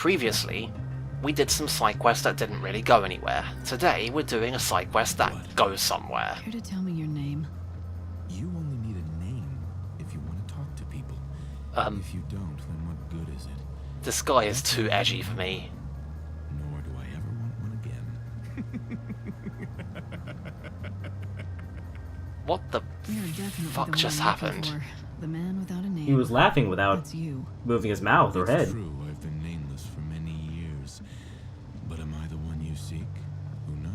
previously, we did some side quests that didn't really go anywhere. Today, we're doing a side quest that goes somewhere. Care to tell me your name? You only need a name if you want to talk to people. If you don't, then what good is it? This guy is too edgy for me. Nor do I ever want one again. What the fuck just happened? The man without a name. He was laughing without That's you. moving his mouth or head. It's true, I've been nameless for many years. But am I the one you seek? Who knows?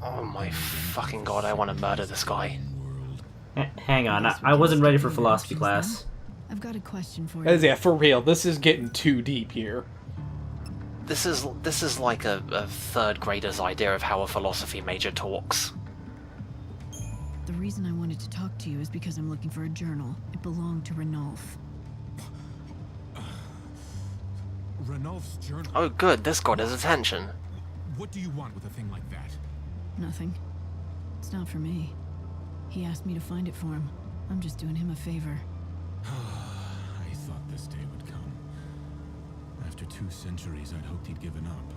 Oh my fucking god, I want to murder this guy. Hang on, I wasn't ready for philosophy class. I've got a question for you. Yeah, for real, this is getting too deep here. This is like a third grader's idea of how a philosophy major talks. The reason I wanted to talk to you is because I'm looking for a journal. It belonged to Ranulph. Ranulph's journal. Oh good, this got his attention. What do you want with a thing like that? Nothing. It's not for me. He asked me to find it for him. I'm just doing him a favor. I thought this day would come. After 2 centuries, I'd hoped he'd given up.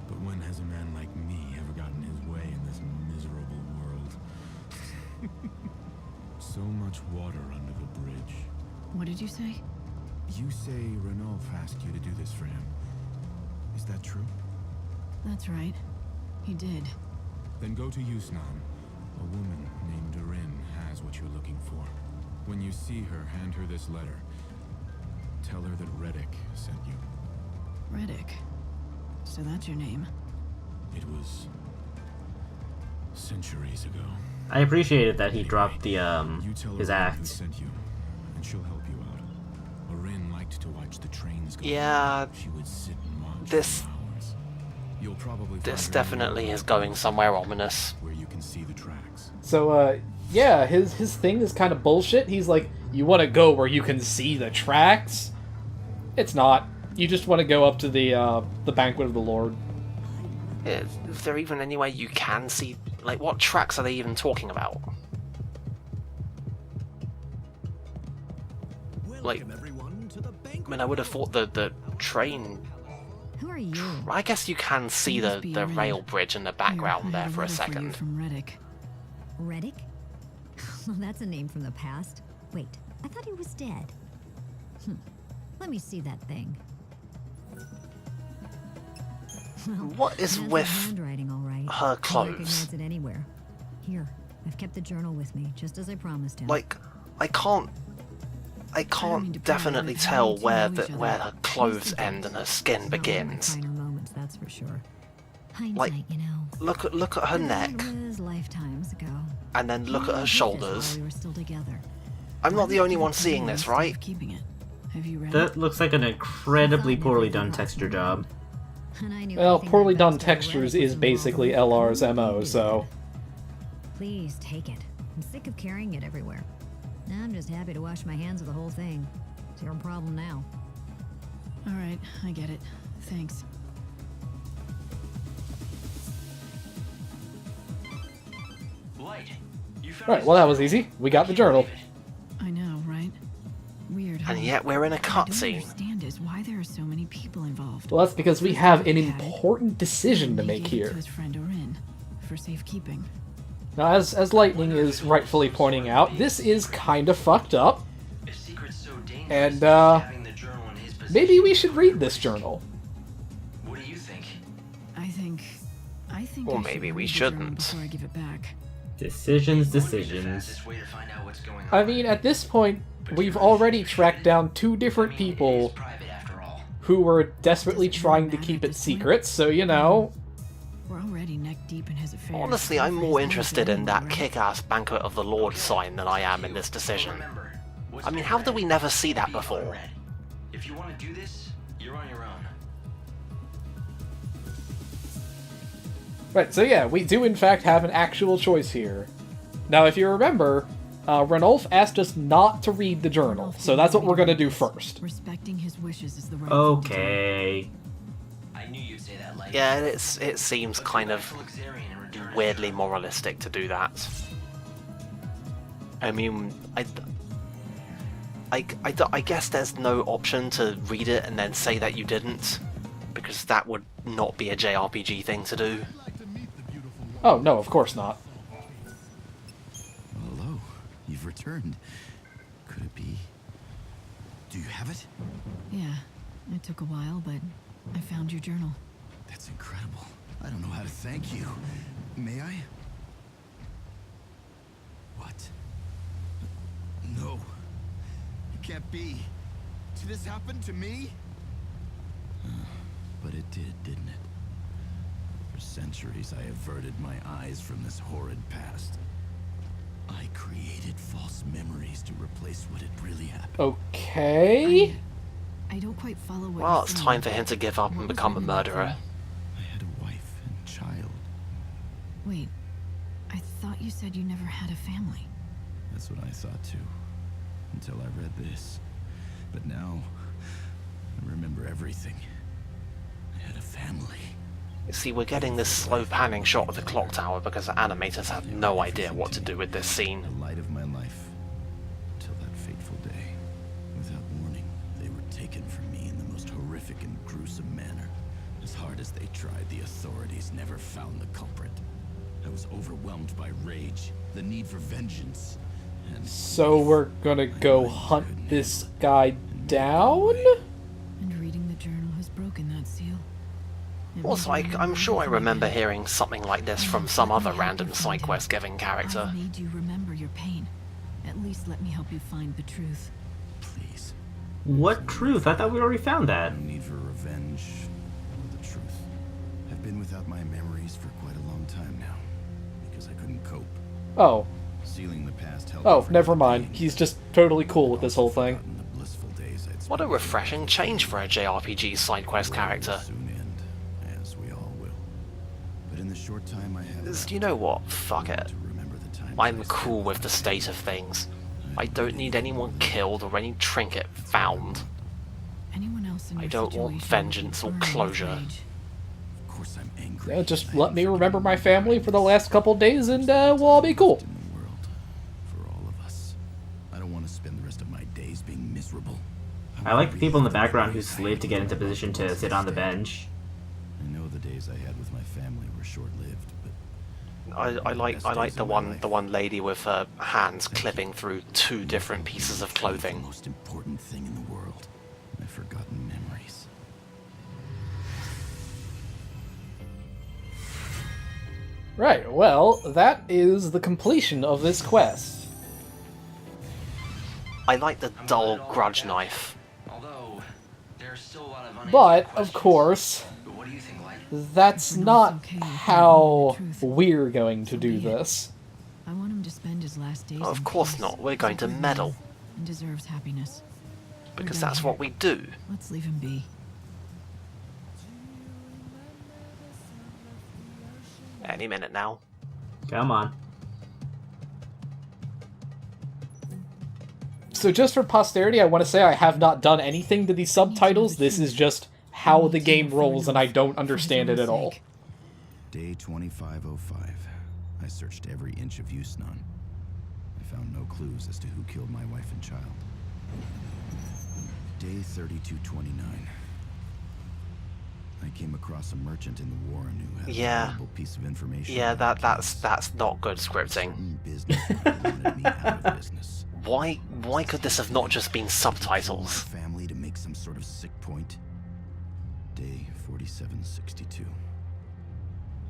But when has a man like me ever gotten his way in this miserable world? So much water under the bridge. What did you say? You say Ranulph asked you to do this for him. Is that true? That's right. He did. Then go to Yusnan. A woman named Durin has what you're looking for. When you see her, hand her this letter. Tell her that Reddick sent you. Reddick. So that's your name. It was centuries ago. I appreciated that he dropped the You tell his her who act. sent you, and she'll help you out. Lorin liked to watch the trains go. Yeah, She would sit and watch this- for hours. You'll probably This find her in definitely the is going somewhere ominous. where you can see the tracks. So, yeah, his thing is kind of bullshit. He's like, you want to go where you can see the tracks? It's not. You just want to go up to the Banquet of the Lord. Is there even any way you can see? Like, what tracks are they even talking about? Like, I mean, I would have thought the train. Who are you? I guess you can see You the must be the Red. rail bridge in the background Here, I there have for a letter you second. from Reddick. Reddick? Well, that's a name from the past. Wait, I thought he was dead. Let me see that thing. Well, What is it has with the handwriting, all right. her I'll clothes? recognize it anywhere. Here, I've kept the journal with me, just as I promised him. Like, I can't mean to pry, definitely but tell how do you where know each where other? her clothes She's end and her skin Not one of my begins. finer moments, that's for sure. Hindsight, Like, you know. Look at her neck, That was lifetimes ago. and then look at her We did this shoulders. while we were still together. I'm not the Why only did one you seeing keep it this, instead right? of keeping it? Have you read That it? looks like an incredibly poorly done texture job. And I knew Well, anything poorly that done backstory textures Reddick is was involved basically with. LR's Who MO, did so... Please take it. I'm sick of carrying it everywhere. I'm just happy to wash my hands of the whole thing. It's your problem now. All right, I get it. Thanks. Right, well that was easy. We got the journal. I know, right? Weird. And huh? yet we're in a What I don't cutscene. understand is why there are so many people involved. Well, that's because we have an important decision to He make gave it here. To his friend Orin for safekeeping. Now, as Lightning is rightfully pointing out, this is kinda fucked up. And, maybe we should read this journal. What do you think? I think. Or I maybe should we read the journal shouldn't. before I give it back. Decisions. Fastest way to find out what's going on. I mean, at this point, we've already tracked down 2 different It people is private after all. who were desperately trying to keep it secret, so, you know... We're already neck deep in his affairs. Honestly, I'm For his more life interested in that anyway, right? kick-ass Banquet of the Lord sign than I am in this decision. Remember, what's I mean, been how did read we never see that be before? unread. If you want to do this, you're on your own. Right, so yeah, we do in fact have an actual choice here. Now, if you remember, Ranulph asked us not to read the journal, so that's what we're gonna do first. Respecting his wishes is the right thing to do. Okay. I knew you'd say that, like. Yeah, it seems kind of weirdly moralistic to do that. I mean, I guess there's no option to read it and then say that you didn't, because that would not be a JRPG thing to do. Oh, no, of course not. Hello, you've returned. Could it be? Do you have it? Yeah, it took a while, but I found your journal. That's incredible. I don't know how to thank you. May I? What? No. It can't be. Did this happen to me? But it did, didn't it? For centuries, I averted my eyes from this horrid past. I created false memories to replace what had really happened. Okay. I don't quite follow what Well, you're it's saying. time for him to give up What and was become a in that murderer. journal? I had a wife and child. Wait, I thought you said you never had a family. That's what I thought too. Until I read this. But now, I remember everything. I had a family. You see, we're getting this slow panning shot of the clock tower because the animators had no idea what to do with this scene. The light of my life. Till that fateful day. Without warning, they were taken from me in the most horrific and gruesome manner. As hard as they tried, the authorities never found the culprit. I was overwhelmed by rage, the need for vengeance. And So we're gonna go hunt this guy down? And reading the journal has broken that seal. It Also, made you I'm sure I remember remember again. hearing something like this from some other random side quest giving character. I made you remember your pain. At least let me help you find the truth. please, What truth? I thought we already found that. no need for revenge or the truth. I've been without my memories for quite a long time now. Because I couldn't cope. Oh. Sealing the past helped Oh, me forget never the mind. pain. He's just totally cool with this whole thing. Forgotten the blissful days I'd What a spent refreshing change for a JRPG side quest character. soon end, as we all will. But in the short time I have left, You know what? Fuck it. to remember the times I'm I cool with the state of things. I don't need anyone killed or any trinket found. Anyone else in I your don't want situation vengeance or burn with closure. rage. Of course I'm angry. Yeah, just I let me haven't remember forgotten my the family for the last couple days and we'll all be cool. in the world for all of us. I don't want to spend the rest of my days being miserable. I like the people in the background who days I slave had to get into with my position to loved sit on the ones. bench. I know the days I had with my family were short-lived, but I like the one lady with her hands clipping through two different pieces of the clothing. most important thing in the world. My forgotten memories. Right, well, that is the completion of this quest. I like the dull grudge knife. Although, there's still a lot of unanswered But, of questions. course, But what do you think, Light? that's If Ranulph's not okay with how finding the truth, we're going to so do be it. this. I want him to spend his last days Of in course peace. not, we're He's going a to good meddle. man and deserves happiness. Because We're done that's here. what we do. Let's leave him be. Any minute now. Come on. So just for posterity, I want to say I have not done anything to these subtitles. This is just how the game rolls, and I don't understand it at all. Day 2505. I searched every inch of Yusnan. I found no clues as to who killed my wife and child. Day 3229. I came across a merchant in the Warren who had Yeah. a valuable piece of information. Yeah, about the that's case. not good scripting. Certain businessman wanted me out of business. Why could this have not just been subtitles? My family to make some sort of sick point. Day 4762.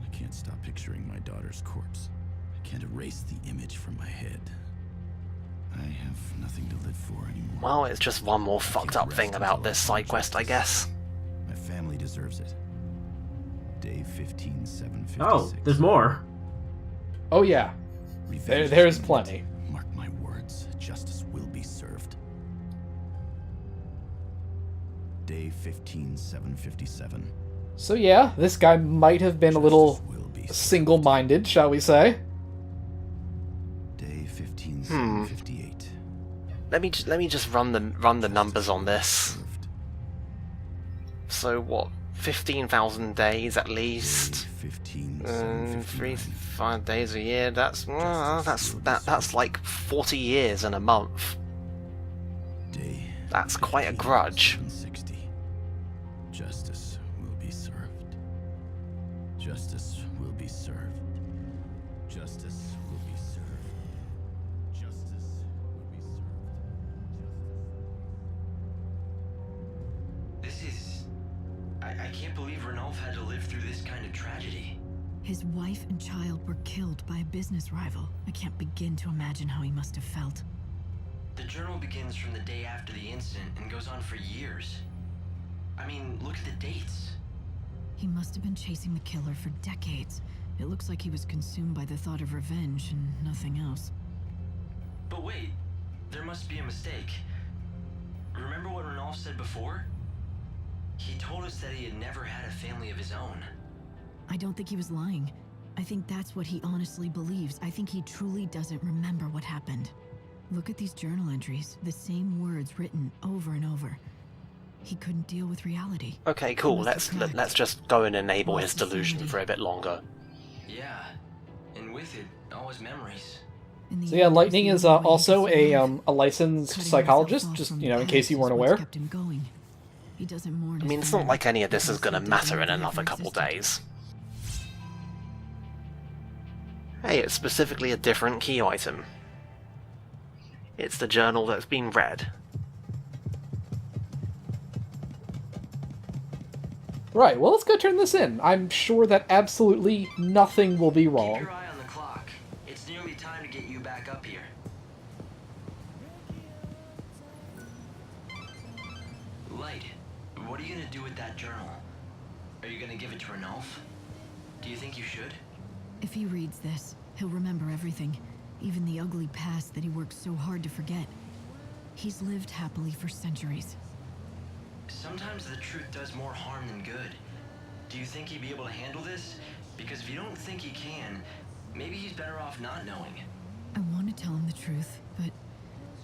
I can't stop picturing my daughter's corpse. I can't erase the image from my head. I have nothing to live for anymore. Well, it's just one more fucked up thing about this side quest, I guess. My family deserves it. Day 15756. Oh, there's more. Oh yeah, Revenge there's is imminent. plenty. Mark my words, justice will be served. Day 15757. So yeah, this guy might have been a little Justice will be served. single-minded, shall we say? Day 15758. Let me just run the numbers on this. Served. So what? 15,000 days at least. 15759. 5 days a year. That's like 40 years in a month. Day That's quite a grudge. 760. Justice will be served. Justice will be served. Justice will be served. Justice will be served. This is... I can't believe Ranulph had to live through this kind of tragedy. His wife and child were killed by a business rival. I can't begin to imagine how he must have felt. The journal begins from the day after the incident and goes on for years. I mean, look at the dates. He must have been chasing the killer for decades. It looks like he was consumed by the thought of revenge and nothing else. But wait, there must be a mistake. Remember what Ranulph said before? He told us that he had never had a family of his own. I don't think he was lying. I think that's what he honestly believes. I think he truly doesn't remember what happened. Look at these journal entries, the same words written over and over. He couldn't deal with reality. Okay, cool. He must have Let's cracked. just go and enable Lost his his delusion sanity. for a bit longer. Yeah, and with it, all his memories. In the So yeah, end, Lightning there's is no way he also could survive. a licensed Cutting psychologist, himself off just from in the case you past weren't is what's aware. kept him going. He doesn't mourn I his mean, it's not family like any of this because is going to he matter in doesn't another ever couple existed. days. Hey, it's specifically a different key item. It's the journal that's been read. Right, well, let's go turn this in. I'm sure that absolutely nothing will be Keep wrong. your eye on the clock. It's nearly time to get you back up here. Light, what are you gonna do with that journal? Are you gonna give it to Ranulph? Do you think you should? If he reads this, he'll remember everything, even the ugly past that he worked so hard to forget. He's lived happily for centuries. Sometimes the truth does more harm than good. Do you think he'd be able to handle this? Because if you don't think he can, maybe he's better off not knowing. I want to tell him the truth, but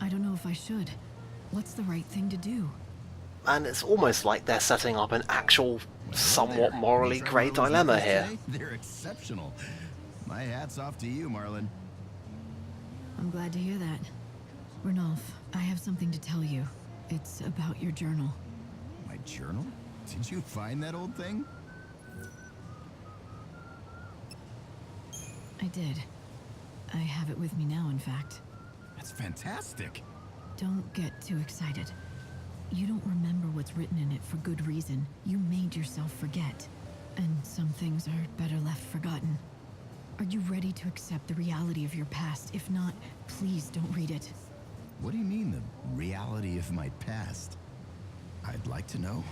I don't know if I should. What's the right thing to do? And it's almost like they're setting up an actual, somewhat There. morally Try grey one of those dilemma methods here. today? They're exceptional. My hat's off to you, Marlin. I'm glad to hear that. Ranulph, I have something to tell you. It's about your journal. My journal? Did you find that old thing? I did. I have it with me now, in fact. That's fantastic. Don't get too excited. You don't remember what's written in it for good reason. You made yourself forget. And some things are better left forgotten. Are you ready to accept the reality of your past? If not, please don't read it. What do you mean, the reality of my past? I'd like to know.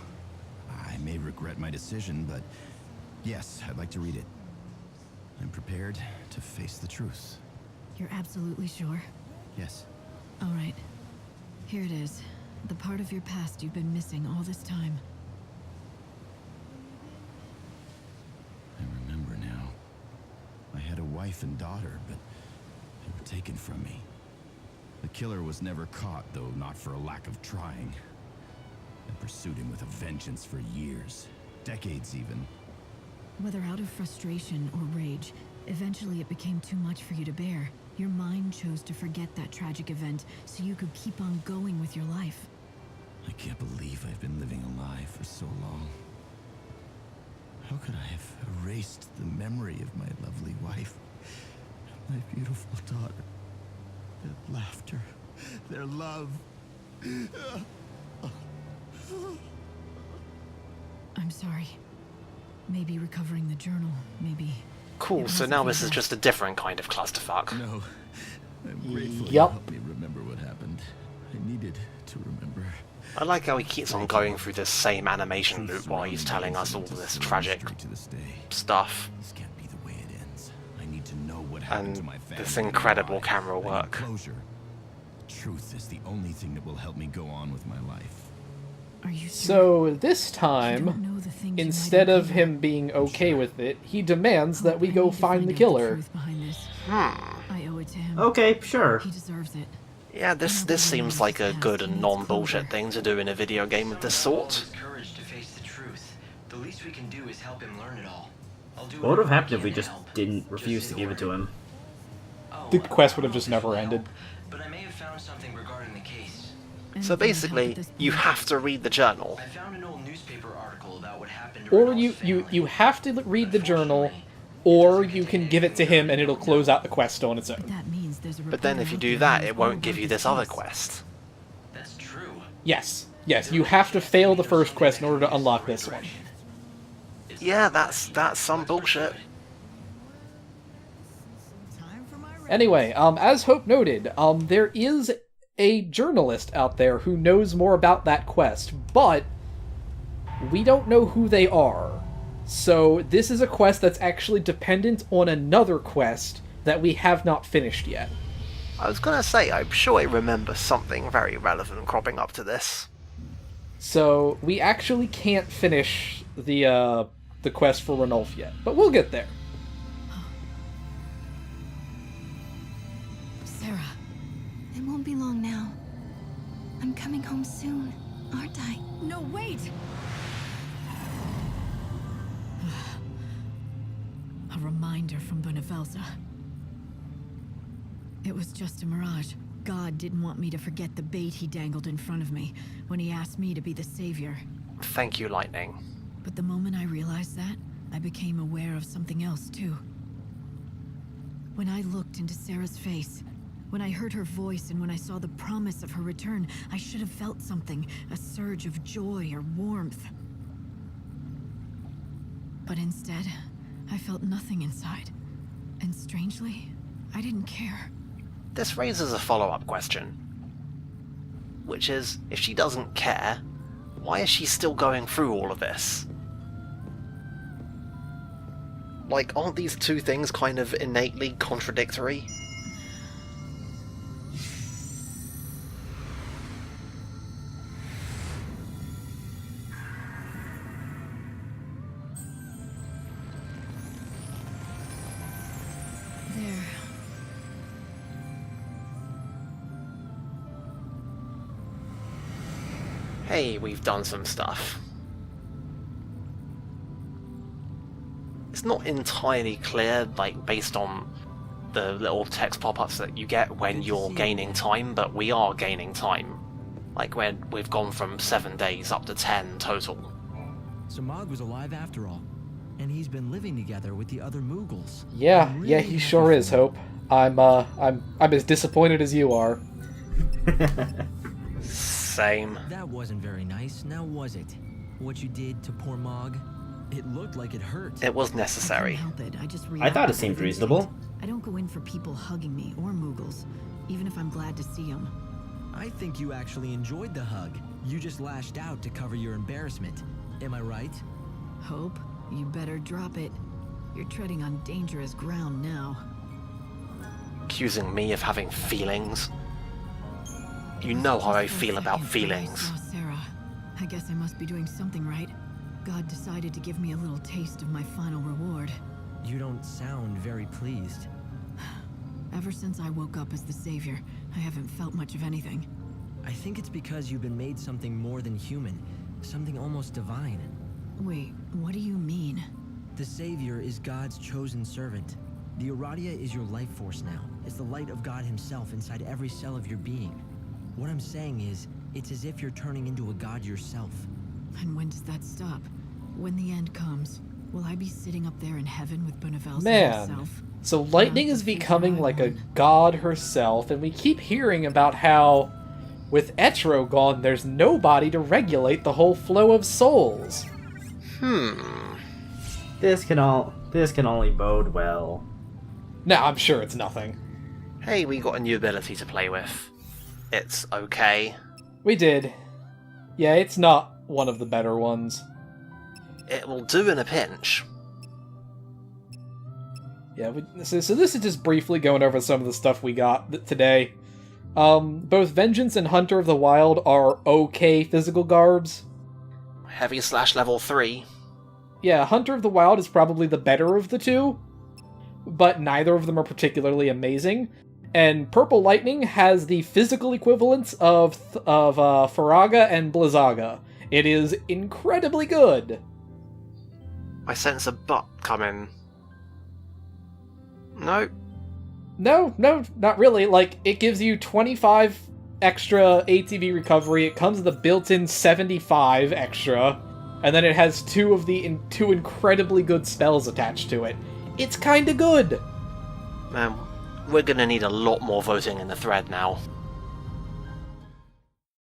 I may regret my decision, but yes, I'd like to read it. I'm prepared to face the truth. You're absolutely sure? Yes. All right. Here it is. The part of your past you've been missing all this time. I remember now. I had a wife and daughter, but they were taken from me. The killer was never caught, though not for a lack of trying. I pursued him with a vengeance for years, decades even. Whether out of frustration or rage, eventually it became too much for you to bear. Your mind chose to forget that tragic event so you could keep on going with your life. I can't believe I've been living a lie for so long. How could I have erased the memory of my lovely wife, my beautiful daughter, their laughter, their love? I'm sorry. Maybe recovering the journal, maybe... Cool, It so wasn't now for this is that. just a different kind of clusterfuck. No, I'm grateful you Yup. helped me remember what happened. I needed to remember. I like how he keeps on going through this same animation loop while he's telling us all this tragic Straight to this day. stuff. This can't be the way it ends. I need to know what happened And to my family. this and incredible why. camera I need work. Closure. Truth is the only thing that will help me go on with my life. Are you sure? So this You don't time, know the things you might instead of uncover. him being okay with it, he demands that we I go need to find the out killer. truth behind this. Hmm. I owe it to him. Okay, sure. He deserves it. Yeah, this seems like a good and non-bullshit thing to do in a video game of this All sort. his courage to face the truth. The least we can do is help him learn it all. I'll do What would have whatever I happened if we can just to help. didn't refuse Just to say give it to word. him? Oh, The I quest don't would have know just if this never will ended. help, but I may have found something regarding the case. So basically, you have to read the journal. I found an old newspaper article about what happened to Or Ranulph's you family. have to read the journal, or you can give it to him and it'll close out the quest on its own. That means there's a But then if you do that, it won't give you this other quest. That's true. Yes, you have to fail the first quest in order to unlock this one. Yeah, that's some bullshit. Anyway, as Hope noted, there is a journalist out there who knows more about that quest, but we don't know who they are. So this is a quest that's actually dependent on another quest that we have not finished yet. I was gonna say, I'm sure I remember something very relevant cropping up to this. So we actually can't finish the quest for Ranulph yet, but we'll get there. Sarah, It won't be long now. I'm coming home soon, aren't I? no, wait! A reminder from Benevelza. It was just a mirage. God didn't want me to forget the bait he dangled in front of me when he asked me to be the savior. Thank you, Lightning. But the moment I realized that, I became aware of something else, too. When I looked into Sarah's face, when I heard her voice and when I saw the promise of her return, I should have felt something, a surge of joy or warmth. But instead, I felt nothing inside. And strangely, I didn't care. This raises a follow-up question. Which is, if she doesn't care, why is she still going through all of this? Like, aren't these two things kind of innately contradictory? There. Hey, we've done some stuff. It's not entirely clear, like, based on the little text pop-ups that you get when you're gaining time, but we are gaining time. Like, we've gone from 7 days up to 10 total. So Mog was alive after all, and he's been living together with the other Moogles. Yeah, I'm yeah, really he happy sure for is, him. Hope. I'm as disappointed as you are. Same. That wasn't very nice, now was it? What you did to poor Mog? It looked like it hurt. It was I necessary. couldn't help it. I just I thought it reacted seemed with reasonable. instinct. I don't go in for people hugging me or Moogles, even if I'm glad to see them. I think you actually enjoyed the hug. You just lashed out to cover your embarrassment. Am I right? Hope, you better drop it. You're treading on dangerous ground now. Accusing me of having feelings. You know how I Just for a feel about second, feelings. I saw Sarah. I guess I must be doing something right. God decided to give me a little taste of my final reward. You don't sound very pleased. Ever since I woke up as the savior, I haven't felt much of anything. I think it's because you've been made something more than human, something almost divine. Wait, what do you mean? The Savior is God's chosen servant. The Aradia is your life force now. It's the light of God himself inside every cell of your being. What I'm saying is, it's as if you're turning into a god yourself. And when does that stop? When the end comes, will I be sitting up there in heaven with Benevelza Man. himself? So Lightning is becoming like a god herself, and we keep hearing about how, with Etro gone, there's nobody to regulate the whole flow of souls. This can only bode well. No, I'm sure it's nothing. Hey, we got a new ability to play with. It's okay. We did. Yeah, it's not one of the better ones. It will do in a pinch. Yeah, so this is just briefly going over some of the stuff we got today. Both Vengeance and Hunter of the Wild are okay physical garbs. Heavy slash level 3. Yeah, Hunter of the Wild is probably the better of the two, but neither of them are particularly amazing. And Purple Lightning has the physical equivalents of Faraga and Blizzaga. It is incredibly good. I sense a butt coming. No? No, not really. Like, it gives you 25 extra ATB recovery. It comes with a built-in 75 extra, and then it has two incredibly good spells attached to it. It's kinda good! Man, we're gonna need a lot more voting in the thread now.